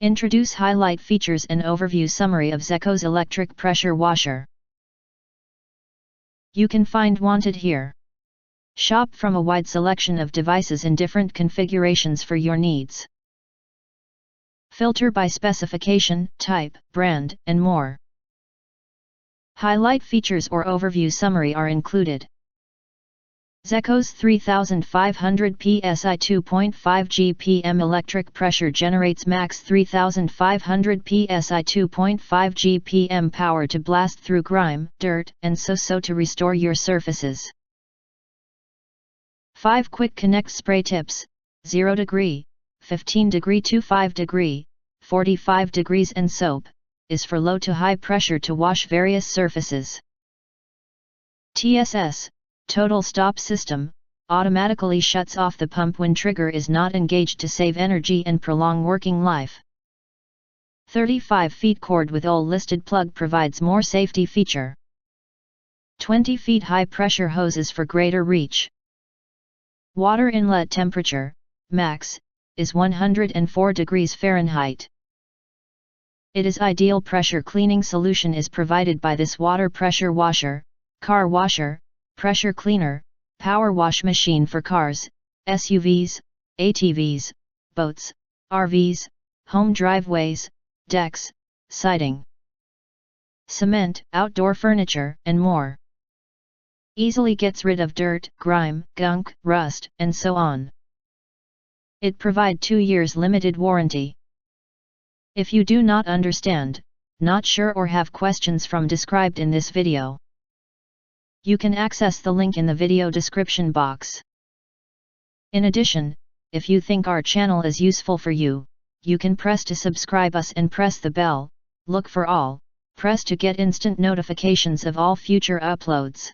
Introduce highlight features and overview summary of Zeccos electric pressure washer. You can find wanted here. Shop from a wide selection of devices in different configurations for your needs. Filter by specification, type, brand, and more. Highlight features or overview summary are included. Zeccos 3500 psi 2.5 GPM electric pressure generates max 3500 psi 2.5 GPM power to blast through grime, dirt, and so to restore your surfaces. 5 quick connect spray tips: 0 degree, 15 degree to 5 degree, 45 degrees, and soap is for low to high pressure to wash various surfaces. TSS, Total Stop System, automatically shuts off the pump when trigger is not engaged to save energy and prolong working life. 35 feet cord with all listed plug provides more safety feature. 20 feet high pressure hoses for greater reach. Water inlet temperature, max, is 104 degrees Fahrenheit. It is ideal pressure cleaning solution is provided by this water pressure washer, car washer, pressure cleaner, power wash machine for cars, SUVs, ATVs, boats, RVs, home driveways, decks, siding, cement, outdoor furniture, and more. Easily gets rid of dirt, grime, gunk, rust, and so on. It provides 2 years limited warranty. If you do not understand, not sure, or have questions from described in this video, you can access the link in the video description box. In addition, if you think our channel is useful for you, you can press to subscribe us and press the bell, look for all, press to get instant notifications of all future uploads.